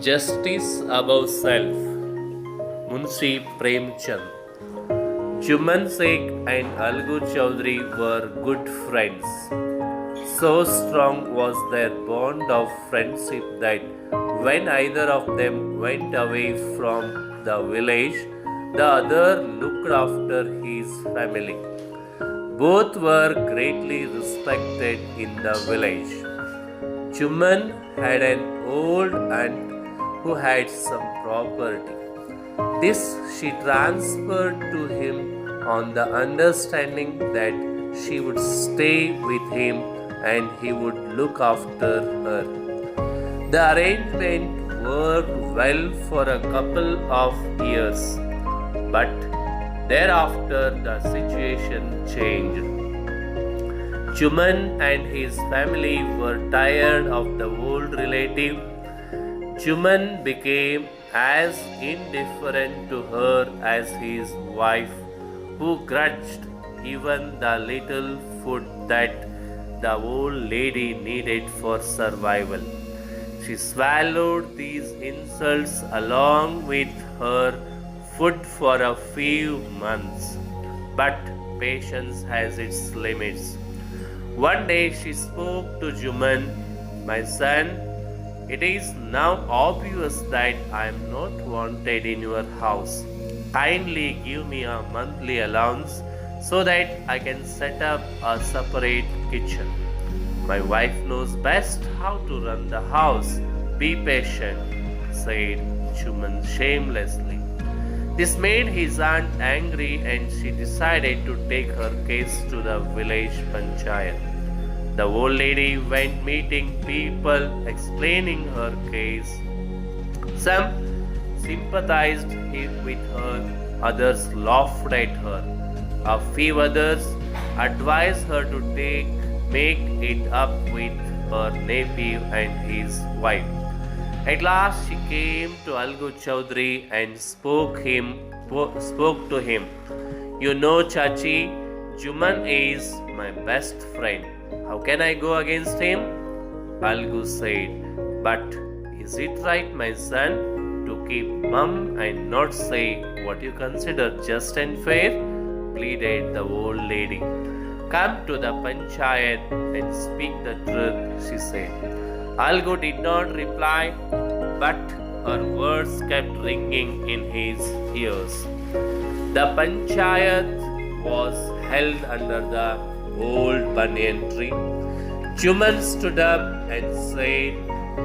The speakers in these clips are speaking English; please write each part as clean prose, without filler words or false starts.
Justice above self. Munshi Premchand. Chuman Sheikh and Algu Chaudhary were good friends. So strong was their bond of friendship that when either of them went away from the village, the other looked after his family. Both were greatly respected in the village. Chuman had an old aunt who had some property. This she transferred to him on the understanding that she would stay with him and he would look after her. The arrangement worked well for a couple of years, but thereafter the situation changed. Chuman and his family were tired of the old relative. Chuman became as indifferent to her as his wife, who grudged even the little food that the old lady needed for survival. She swallowed these insults along with her food for a few months, but patience has its limits. One day she spoke to Chuman, "My son, it is now obvious that I am not wanted in your house. Kindly give me a monthly allowance so that I can set up a separate kitchen. My wife knows best how to run the house. Be patient," said Chuman shamelessly. This made his aunt angry and she decided to take her case to the village panchayat. The old lady went meeting people, explaining her case. Some sympathized with her, others laughed at her. A few others advised her to make it up with her nephew and his wife. At last she came to Algu Chaudhary and spoke to him. "You know, Chachi, Chuman is my best friend. How can I go against him?" Algu said, "But is it right, my son, to keep mum and not say what you consider just and fair?" pleaded the old lady. "Come to the panchayat and speak the truth," she said. Algu did not reply, but her words kept ringing in his ears. The panchayat was held under the old banyan tree. Chuman stood up and said,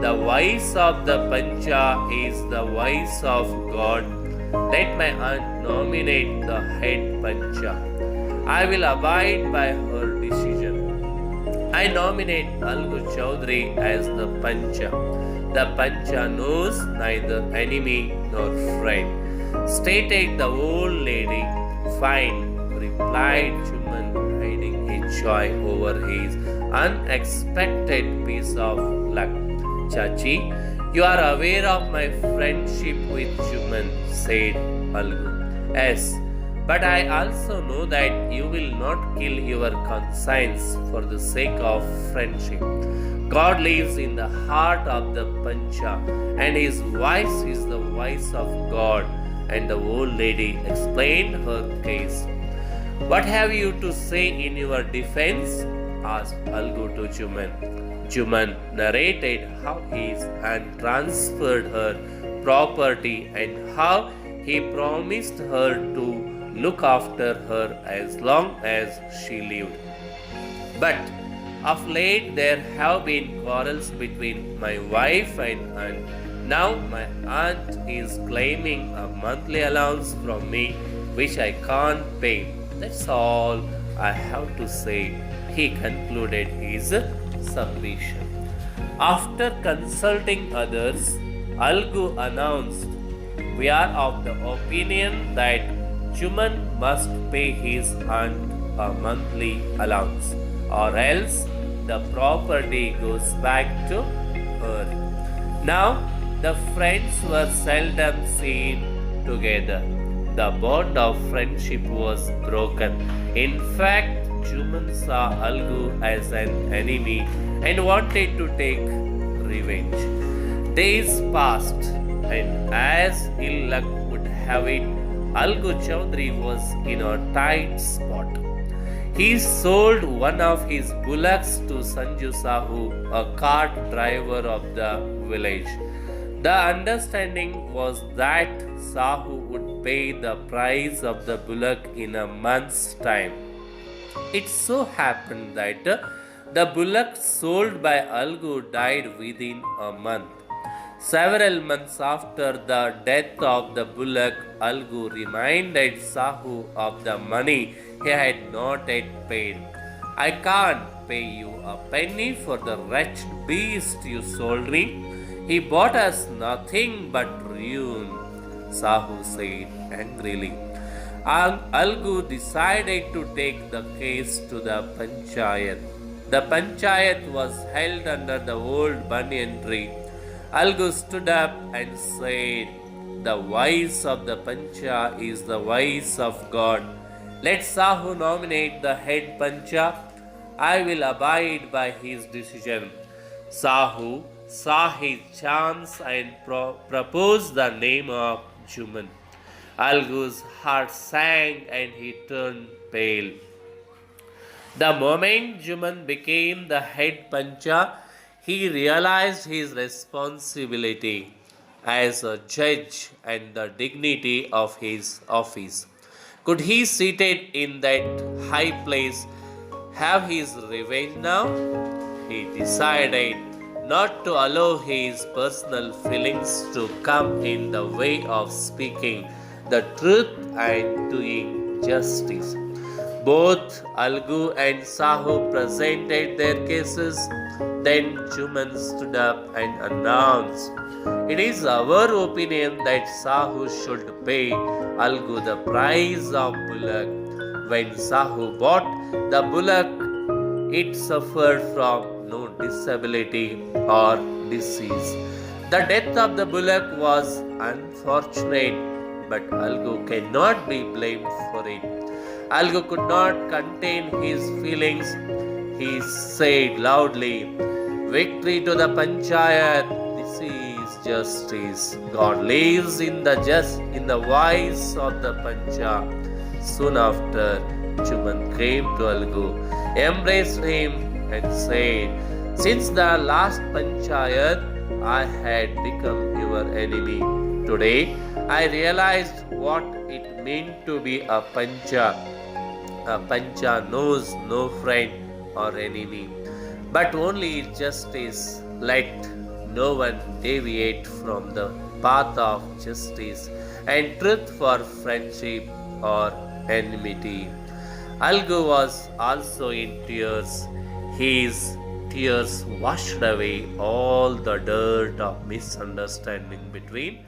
"The voice of the pancha is the voice of God. Let my aunt nominate the head pancha. I will abide by her decision. I nominate Algu Chaudhary as the pancha. The pancha knows neither enemy nor friend," stated the old lady. "Fine," replied Chuman, hiding his joy over his unexpected piece of luck. "Chachi, you are aware of my friendship with Chuman," said Algu. "Yes, but I also know that you will not kill your conscience for the sake of friendship. God lives in the heart of the pancha, and his voice is the voice of God." And the old lady explained her case. "What have you to say in your defense?" asked Algu to Chuman. Chuman narrated how his aunt transferred her property and how he promised her to look after her as long as she lived. "But of late there have been quarrels between my wife and aunt. Now my aunt is claiming a monthly allowance from me which I can't pay. That's all I have to say," he concluded his submission. After consulting others, Algu announced, "We are of the opinion that Chuman must pay his aunt a monthly allowance, or else the property goes back to her." Now the friends were seldom seen together. The bond of friendship was broken. In fact, Chuman saw Algu as an enemy and wanted to take revenge. Days passed, and as ill luck would have it, Algu Chaudhary was in a tight spot. He sold one of his bullocks to Sanju Sahu, a cart driver of the village. The understanding was that Sahu would pay the price of the bullock in a month's time. It so happened that the bullock sold by Algu died within a month. Several months after the death of the bullock, Algu reminded Sahu of the money he had not yet paid. I can't pay you a penny for the wretched beast you sold me. He bought us nothing but ruin, Sahu said angrily. Algu decided to take the case to the Panchayat. The Panchayat was held under the old banyan tree. Algu stood up and said, "The voice of the Pancha is the voice of God. Let Sahu nominate the head Pancha. I will abide by his decision." Sahu saw his chance and proposed the name of Juman. Algu's heart sank and he turned pale. The moment Juman became the head Pancha, he realized his responsibility as a judge and the dignity of his office. Could he, seated in that high place, have his revenge now? He decided not to allow his personal feelings to come in the way of speaking the truth and doing justice. Both Algu and Sahu presented their cases. Then Juman stood up and announced, "It is our opinion that Sahu should pay Algu the price of bullock. When Sahu bought the bullock, it suffered from no disability or disease. The death of the bullock was unfortunate, but Algu cannot be blamed for it." Algu could not contain his feelings. He said loudly, "Victory to the Panchayat! This is justice. God lives in the voice of the Pancha." Soon after, Juman came to Algu, embraced him, and said, "Since the last Panchayat, I had become your enemy. Today, I realized what it meant to be a Pancha. A Pancha knows no friend or enemy, but only justice. Let no one deviate from the path of justice and truth for friendship or enmity." Algu was also in tears. His tears washed away all the dirt of misunderstanding between